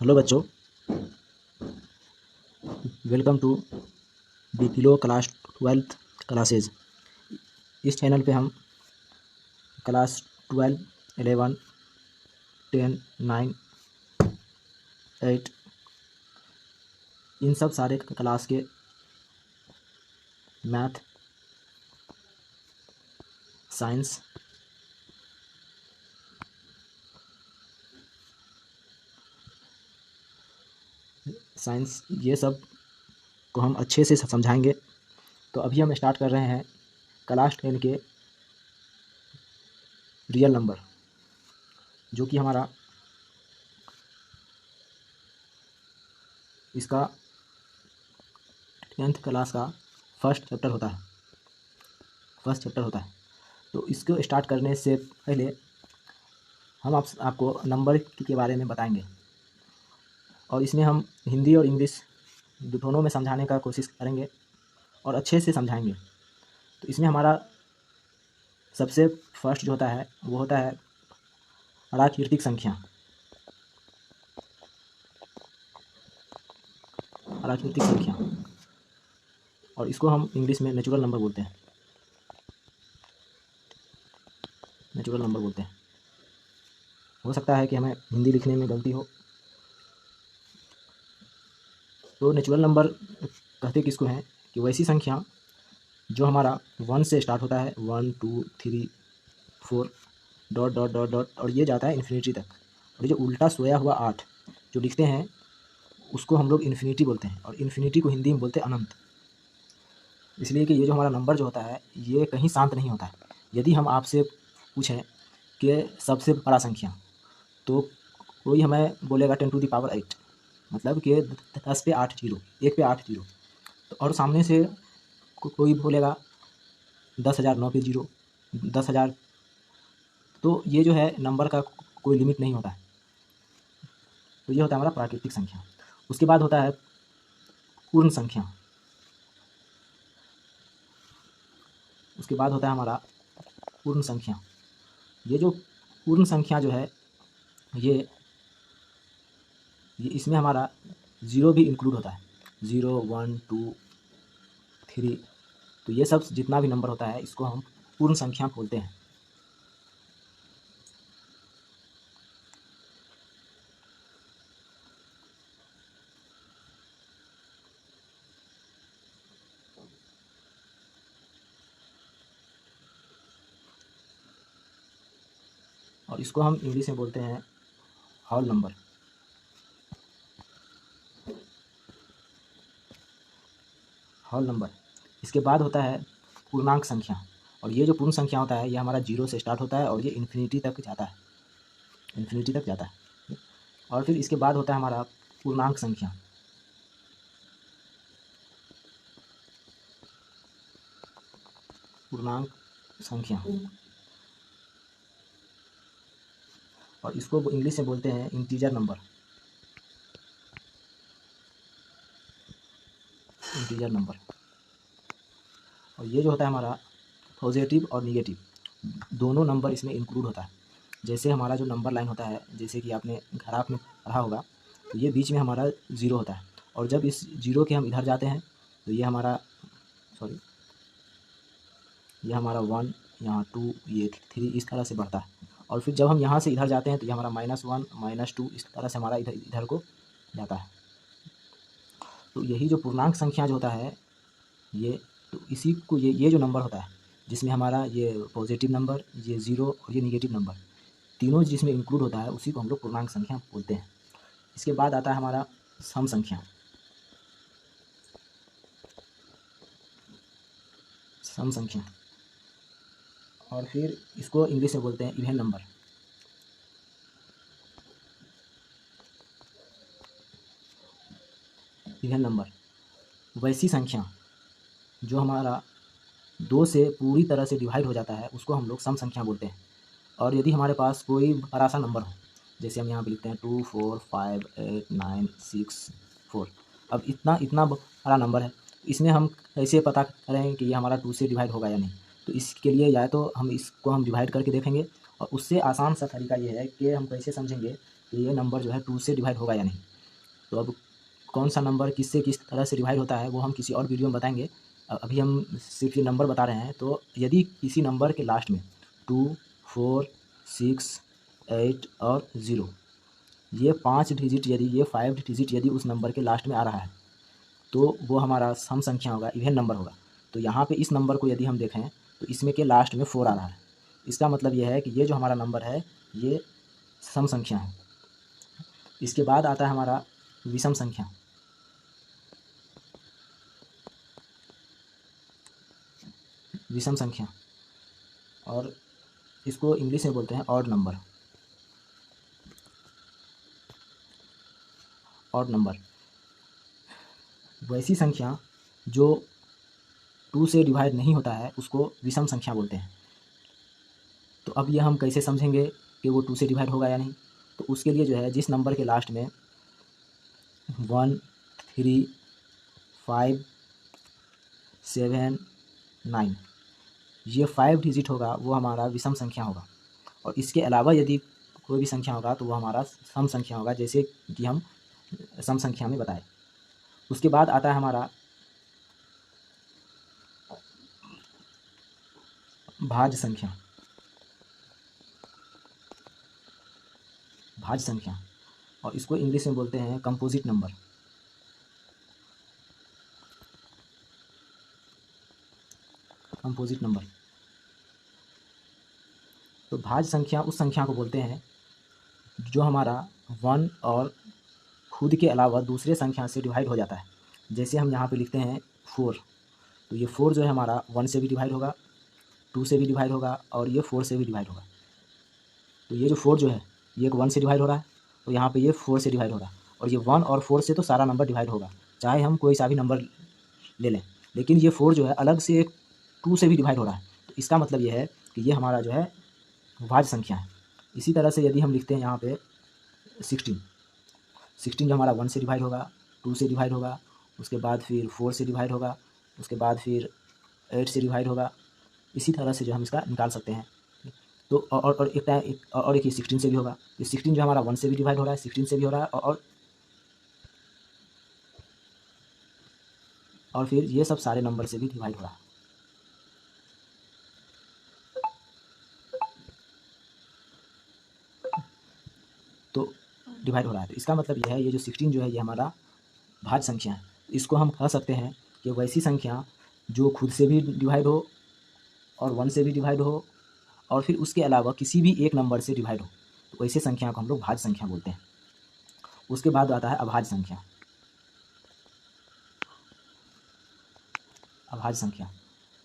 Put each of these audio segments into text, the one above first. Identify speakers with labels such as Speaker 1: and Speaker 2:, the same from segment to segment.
Speaker 1: Hello बच्चों, welcome to the Filo class 12th classes. इस channel पे हम क्लास 12, 11, 10, 9, 8 इन सब सारे क्लास के मैथ, साइंस, ये सब को हम अच्छे से समझाएंगे। तो अभी हम स्टार्ट कर रहे हैं क्लास 10 के रियल नंबर, जो कि हमारा इसका 10th क्लास का फर्स्ट चैप्टर होता है। तो इसको स्टार्ट करने से पहले हम आपको नंबर के बारे में बताएंगे, और इसमें हम हिंदी और इंग्लिश दोनों में समझाने का कोशिश करेंगे और अच्छे से समझाएंगे। तो इसमें हमारा सबसे फर्स्ट जो होता है वो होता है प्राकृतिक संख्या। और इसको हम इंग्लिश में नेचुरल नंबर बोलते हैं। हो सकता है कि हमें हिंदी लिखने में गलती हो। तो नेचुरल नंबर कहते किसको हैं कि वैसी संख्या जो हमारा 1 से स्टार्ट होता है, 1 2 3 4 डॉट डॉट डॉट डॉट और ये जाता है इन्फिनिटी तक। और ये जो उल्टा सोया हुआ 8 जो लिखते हैं उसको हम लोग इन्फिनिटी बोलते हैं, और इन्फिनिटी को हिंदी में बोलते हैं अनंत। इसलिए कि ये जो हमारा नंबर जो होता है ये कहीं शांत नहीं होता है। यदि हम आपसे पूछें कि सबसे बड़ा संख्या, तो कोई हमें बोलेगा 10 to the power 8, मतलब कि 10 पे 8 जीरो, 1 पे 8 जीरो। तो और सामने से कोई बोलेगा 10,000 9 पे जीरो, 10,000। तो ये जो है नंबर का कोई लिमिट नहीं होता है। तो ये होता है हमारा प्राकृतिक संख्या। उसके बाद होता है पूर्ण संख्या। ये जो पूर्ण संख्या जो है ये इसमें हमारा ज़ीरो भी इंक्लूड होता है। 0 1 2 3, तो ये सब जितना भी नंबर होता है इसको हम पूर्ण संख्या बोलते हैं। और इसको हम इंग्लिश में बोलते हैं होल नंबर। इसके बाद होता है पूर्णांक संख्या। और ये जो पूर्ण संख्या होता है ये हमारा 0 से स्टार्ट होता है और ये इन्फिनिटी तक जाता है। और फिर इसके बाद होता है हमारा पूर्णांक संख्या। और इसको इंग्लिश में बोलते हैं इंटीजर नंबर। और ये जो होता है हमारा पॉजिटिव और निगेटिव दोनों नंबर इसमें इंक्लूड होता है। जैसे हमारा जो नंबर लाइन होता है, जैसे कि आपने ग्राफ में पढ़ा होगा, तो ये बीच में हमारा 0 होता है, और जब इस 0 के हम इधर जाते हैं तो ये हमारा 1, यहाँ 2, ये 3 इस तरह से बढ़ता है। और फिर जब हम यहाँ से इधर जाते हैं तो ये हमारा -1 -2 इस तरह से हमारा इधर को जाता है। तो यही जो पूर्णांक संख्या जो होता है ये, तो इसी को ये जो नंबर होता है जिसमें हमारा ये पॉजिटिव नंबर, ये 0 और ये निगेटिव नंबर तीनों जिसमें इंक्लूड होता है उसी को हम लोग पूर्णांक संख्या बोलते हैं। इसके बाद आता है हमारा सम संख्या। और फिर इसको इंग्लिश में बोलते हैं इवन नंबर। वैसी संख्या जो हमारा 2 से पूरी तरह से डिवाइड हो जाता है उसको हम लोग सम संख्या बोलते हैं। और यदि हमारे पास कोई बड़ा सा नंबर हो, जैसे हम यहाँ पे लिखते हैं 2 4 5 8 9 6 4, अब इतना बड़ा नंबर है, इसमें हम कैसे पता करें कि ये हमारा 2 से डिवाइड होगा या नहीं? तो इसके लिए या तो हम इसको डिवाइड करके देखेंगे, और उससे आसान सा तरीका ये है कि हम कैसे समझेंगे कि ये नंबर जो है 2 से डिवाइड होगा या नहीं। तो अब कौन सा नंबर किससे किस तरह से डिवाइड होता है वो हम किसी और वीडियो में बताएंगे। अभी हम सिर्फ ये नंबर बता रहे हैं। तो यदि किसी नंबर के लास्ट में 2, 4, 6, 8 और 0 ये 5 डिजिट, यदि ये 5 डिजिट यदि उस नंबर के लास्ट में आ रहा है तो वो हमारा सम संख्या होगा, इवन नंबर होगा। तो यहाँ पे इस नंबर को यदि हम देखें तो इसमें के लास्ट में 4 आ रहा है। इसका मतलब ये है कि ये जो हमारा नंबर है ये सम संख्या है। इसके बाद आता है हमारा विषम संख्या। विषम संख्या, और इसको इंग्लिश में बोलते हैं ऑड नंबर। ऑड नंबर वैसी संख्या जो 2 से डिवाइड नहीं होता है उसको विषम संख्या बोलते हैं। तो अब ये हम कैसे समझेंगे कि वो 2 से डिवाइड होगा या नहीं। तो उसके लिए जो है जिस नंबर के लास्ट में 1, 3, 5, 7, 9 ये 5 डिजिट होगा वो हमारा विषम संख्या होगा। और इसके अलावा यदि कोई भी संख्या होगा तो वो हमारा सम संख्या होगा, जैसे कि हम सम संख्या में बताए। उसके बाद आता है हमारा भाज्य संख्या। भाज्य संख्या, और इसको इंग्लिश में बोलते हैं कंपोजिट नंबर। Composite number. तो भाज्य संख्या उस संख्या को बोलते हैं जो हमारा 1 और खुद के अलावा दूसरे संख्या से डिवाइड हो जाता है। जैसे हम यहाँ पे लिखते हैं 4, तो ये 4 जो है हमारा 1 से भी डिवाइड होगा, 2 से भी डिवाइड होगा और ये 4 से भी डिवाइड होगा। तो ये जो 4 जो है ये 1 से डिवाइड हो रहा है, तो यहाँ पे ये 4 से डिवाइड हो रहा है। और ये 1 और 4 से तो सारा नंबर डिवाइड होगा, चाहे हम कोई सा भी नंबर ले लें। लेकिन ये 4 जो है अलग से एक 2 से भी डिवाइड हो रहा है। तो इसका मतलब ये है कि ये हमारा जो है भाज्य संख्या है। इसी तरह से यदि हम लिखते हैं यहाँ पे 16 जो हमारा 1 से डिवाइड होगा, 2 से डिवाइड होगा, उसके बाद फिर 4 से डिवाइड होगा, उसके बाद फिर 8 से डिवाइड होगा। इसी तरह से जो हम इसका निकाल सकते हैं। तो और एक ये 16 से भी होगा। ये 16 जो हमारा 1 से भी डिवाइड हो रहा है, 16 से भी हो रहा है, और फिर ये सब सारे नंबर से भी डिवाइड हो रहा है। तो डिवाइड हो रहा है। तो इसका मतलब यह है ये जो 16 जो है ये हमारा भाज्य संख्या है। इसको हम कह सकते हैं कि वैसी संख्या जो खुद से भी डिवाइड हो और 1 से भी डिवाइड हो और फिर उसके अलावा किसी भी एक नंबर से डिवाइड हो, तो वैसे संख्या को हम लोग भाज्य संख्या बोलते हैं। उसके बाद आता है अभाज्य संख्या। अभाज्य संख्या,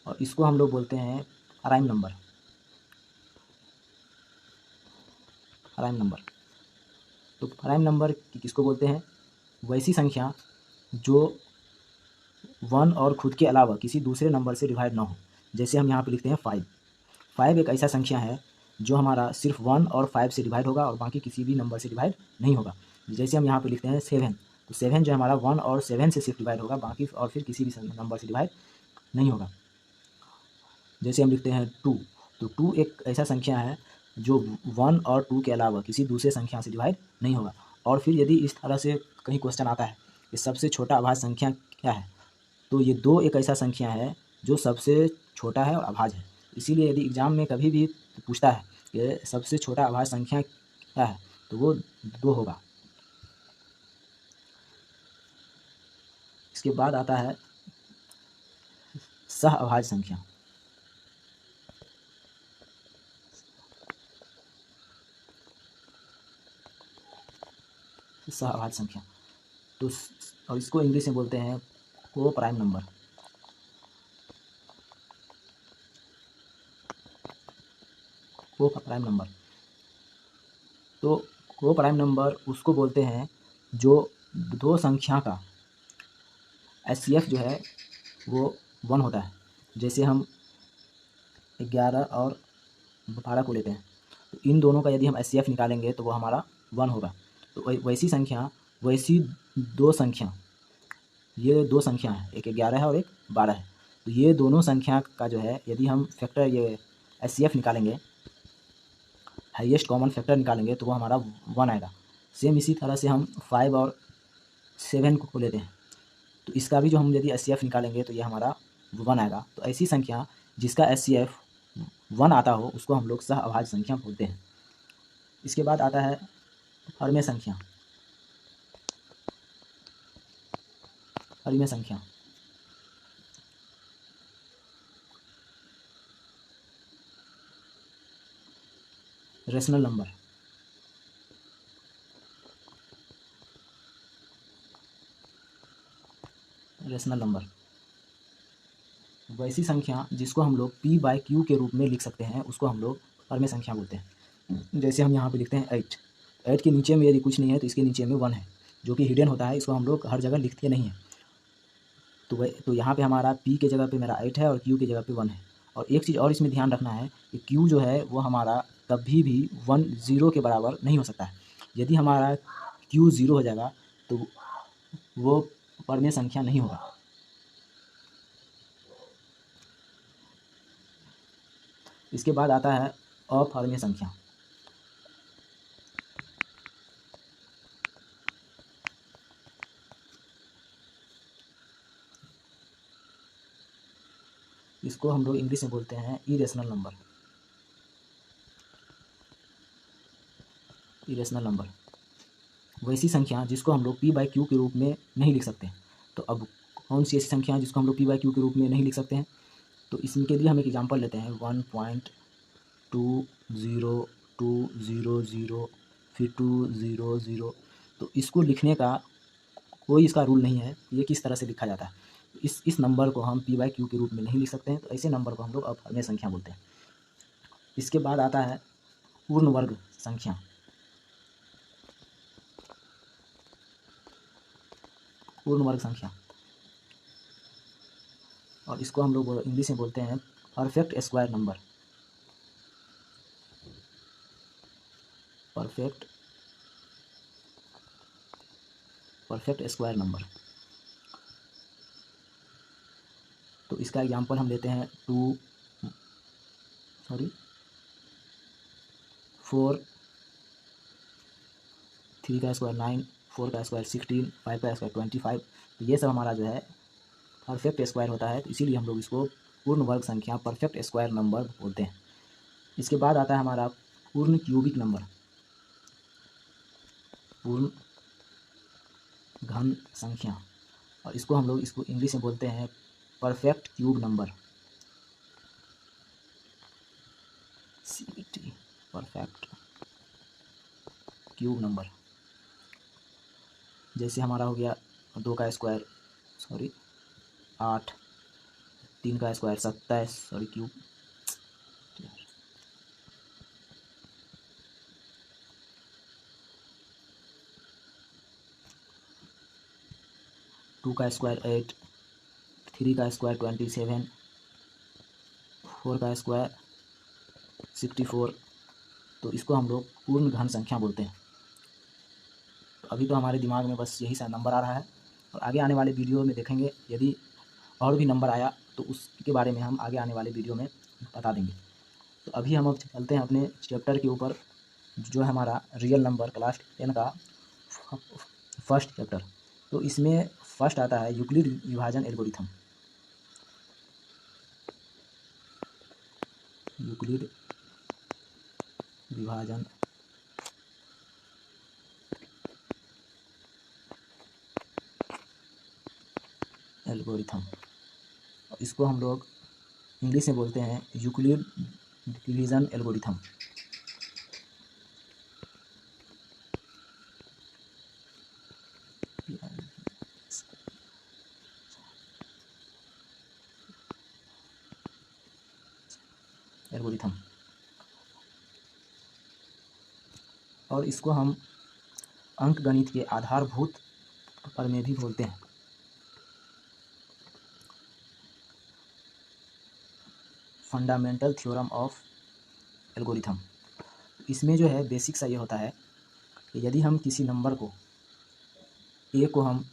Speaker 1: और इसको हम लोग बोलते हैं प्राइम नंबर। Prime number. तो प्राइम नंबर किसको बोलते हैं? वैसी संख्या जो 1 और खुद के अलावा किसी दूसरे नंबर से डिवाइड ना हो। जैसे हम यहाँ पे लिखते हैं 5। 5 एक ऐसा संख्या है जो हमारा सिर्फ 1 और 5 से डिवाइड होगा और बाकी किसी भी नंबर से डिवाइड नहीं होगा। जैसे हम यहाँ पे लिखते हैं 7, तो 7 जो हमारा 1 और 7 से सिर्फ डिवाइड होगा, बाकी और फिर किसी भी नंबर से डिवाइड नहीं होगा। जैसे हम लिखते हैं 2, तो 2 एक ऐसा संख्या है जो 1 और 2 के अलावा किसी दूसरे संख्या से डिवाइड नहीं होगा। और फिर यदि इस तरह से कहीं क्वेश्चन आता है कि सबसे छोटा अभाज्य संख्या क्या है, तो ये 2 एक ऐसा संख्या है जो सबसे छोटा है और अभाज्य है। इसीलिए यदि एग्जाम में कभी भी पूछता है कि सबसे छोटा अभाज्य संख्या क्या है, तो वो 2 होगा। इसके बाद आता है सह अभाज्य संख्या। सह अभाज्य संख्या, तो और इसको इंग्लिश में बोलते हैं को प्राइम नंबर। को प्राइम नंबर। तो को प्राइम नंबर उसको बोलते हैं जो 2 संख्या का HCF जो है वो 1 होता है। जैसे हम 11 और 12 को लेते हैं, तो इन दोनों का यदि हम HCF निकालेंगे तो वो हमारा 1 होगा। तो वैसी संख्या, वैसी 2 संख्या, ये 2 संख्या है, एक 11 है और एक 12 है। तो ये दोनों संख्या का जो है यदि हम फैक्टर ये HCF निकालेंगे, हाईएस्ट कॉमन फैक्टर निकालेंगे, तो वो हमारा 1 आएगा। सेम इसी तरह से हम 5 और 7 को लेते हैं तो इसका भी जो हम यदि HCF निकालेंगे तो ये हमारा 1 आएगा। तो ऐसी संख्या जिसका HCF 1 आता हो उसको हम लोग सह अभाज्य संख्या बोलते हैं। इसके बाद आता है हरमेय संख्या। हरमेय संख्या रेशनल नंबर। रेशनल नंबर वैसी संख्या जिसको हम लोग P/Q के रूप में लिख सकते हैं उसको हम लोग हरमेय संख्या बोलते हैं। जैसे हम यहाँ पे लिखते हैं 8। 8 के नीचे में यदि कुछ नहीं है तो इसके नीचे में 1 है जो कि हिडन होता है, इसको हम लोग हर जगह लिखते नहीं हैं। तो यहाँ पे हमारा P के जगह पे मेरा 8 है और Q के जगह पे 1 है। और एक चीज़ और इसमें ध्यान रखना है कि Q जो है वो हमारा कभी भी 1 0 के बराबर नहीं हो सकता है। यदि हमारा Q 0 हो जाएगा तो वो परमेय संख्या नहीं होगा। इसके बाद आता है अहर्म्य संख्या। इसको हम लोग इंग्लिश में बोलते हैं इरेशनल नंबर। इरेशनल नंबर वैसी संख्या जिसको हम लोग P/Q के रूप में नहीं लिख सकते। तो अब कौन सी ऐसी संख्या है जिसको हम लोग P/Q के रूप में नहीं लिख सकते हैं? तो इसके लिए हम एक एग्जांपल लेते हैं 1.20200 फिर 200। तो इसको लिखने का कोई इसका रूल नहीं है, ये किस तरह से लिखा जाता है। इस नंबर को हम P/Q के रूप में नहीं लिख सकते हैं, तो ऐसे नंबर को हम लोग अहर्म्य संख्या बोलते हैं। इसके बाद आता है पूर्ण वर्ग संख्या। पूर्ण वर्ग संख्या और इसको हम लोग इंग्लिश में बोलते हैं perfect square number. Perfect square number. तो इसका एग्जांपल हम लेते हैं 4, 3 का स्क्वायर 9, 4 का स्क्वायर 16, 5 का स्क्वायर 25। तो ये सब हमारा जो है परफेक्ट स्क्वायर होता है, तो इसीलिए हम लोग इसको पूर्ण वर्ग संख्या परफेक्ट स्क्वायर नंबर बोलते हैं। इसके बाद आता है हमारा पूर्ण क्यूबिक नंबर। पूर्ण घन संख्या और इसको हम लोग इंग्लिश में बोलते हैं perfect cube number. CT perfect cube number. जैसे हमारा हो गया 2 का स्क्वायर 8, 3 का स्क्वायर 27 क्यूब, 2 का स्क्वायर 8, 3 का स्क्वायर 27, 4 का स्क्वायर 64। तो इसको हम लोग पूर्ण घन संख्या बोलते हैं। तो अभी तो हमारे दिमाग में बस यही सा नंबर आ रहा है और आगे आने वाले वीडियो में देखेंगे, यदि और भी नंबर आया तो उसके बारे में हम आगे आने वाले वीडियो में बता देंगे। तो अभी हम अब चलते हैं अपने चैप्टर के ऊपर, जो है हमारा रियल नंबर क्लास 10 का फर्स्ट चैप्टर। तो इसमें फर्स्ट आता है यूक्लिड विभाजन एल्गोरिथम। यूक्लिड विभाजन एल्गोरिथम, इसको हम लोग इंग्लिश में बोलते हैं यूक्लिड डिवीजन एल्गोरिथम। एल्गोरिथम और इसको हम अंकगणित के आधारभूत प्रमेय भी बोलते हैं। Fundamental theorem of algorithm. इसमें जो है बेसिक सा ये होता है कि यदि हम किसी नंबर को a को हम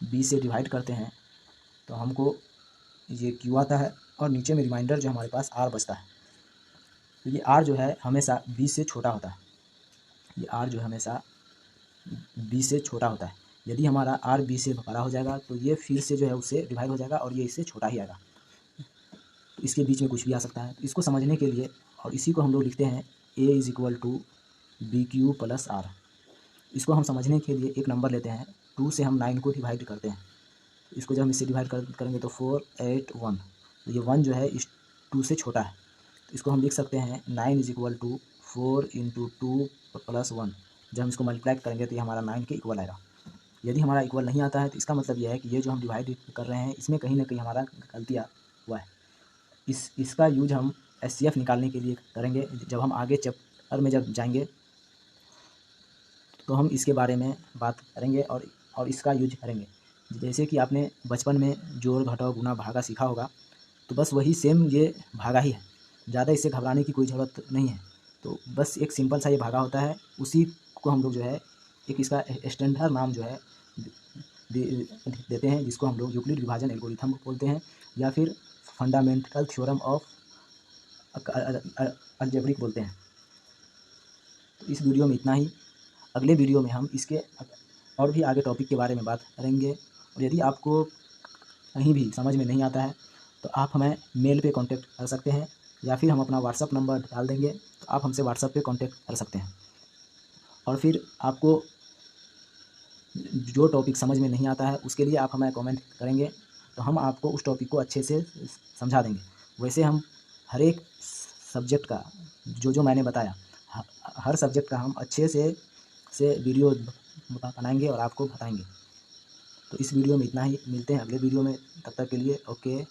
Speaker 1: b से डिवाइड करते हैं तो हमको ये q आता है और नीचे में रिमाइंडर जो हमारे पास r बचता है। तो ये r जो है हमेशा b से छोटा होता है। ये r जो है हमेशा b से छोटा होता है। यदि हमारा आर बी से बड़ा हो जाएगा तो ये फिर से जो है उससे डिवाइड हो जाएगा और ये इससे छोटा ही आएगा। तो इसके बीच में कुछ भी आ सकता है। तो इसको समझने के लिए, और इसी को हम लोग लिखते हैं a is equal to b q plus r. इसको हम समझने के लिए एक नंबर लेते हैं, 2 से हम 9 को डिवाइड करते हैं। इसको जब हम इससे डिवाइड करेंगे तो 4 8 1, तो ये 1 जो है इस 2 से छोटा है। तो इसको हम लिख सकते हैं 9 is equal to 4 into 2 plus 1। जब हम इसको मल्टीप्लाई करेंगे तो ये हमारा 9 के इक्वल आएगा। यदि हमारा इक्वल नहीं आता है तो इसका मतलब यह है कि ये जो हम डिवाइड कर रहे हैं इसमें कहीं ना कहीं हमारा गलतियाँ हुआ है। इसका यूज हम एचसीएफ निकालने के लिए करेंगे। जब हम आगे चैप्टर में जब जाएंगे तो हम इसके बारे में बात करेंगे और इसका यूज करेंगे। जैसे कि आपने बचपन में जोड़ घटाव गुणा भागा सीखा होगा, तो बस वही सेम ये भागा ही है, ज़्यादा इससे घबराने की कोई ज़रूरत नहीं है। तो बस एक सिंपल सा ये भागा होता है, उसी को हम लोग जो है एक इसका स्टैंडर्ड नाम जो है देते हैं, जिसको हम लोग यूक्लिड विभाजन एल्गोरिथम बोलते हैं या फिर फंडामेंटल थ्योरम ऑफ अलजेब्रिक बोलते हैं। तो इस वीडियो में इतना ही। अगले वीडियो में हम इसके और भी आगे टॉपिक के बारे में बात करेंगे। और यदि आपको कहीं भी समझ में नहीं आता है तो आप हमें मेल पे कांटेक्ट कर सकते हैं या फिर हम अपना व्हाट्सअप नंबर डाल देंगे, तो आप हमसे व्हाट्सअप पे कांटेक्ट कर सकते हैं। और फिर आपको जो टॉपिक समझ में नहीं आता है उसके लिए आप हमें कमेंट करेंगे, तो हम आपको उस टॉपिक को अच्छे से समझा देंगे। वैसे हम हर एक सब्जेक्ट का जो मैंने बताया, हर सब्जेक्ट का हम अच्छे से वीडियो बनाएंगे और आपको बताएंगे। तो इस वीडियो में इतना ही, मिलते हैं अगले वीडियो में, तब तक के लिए ओके।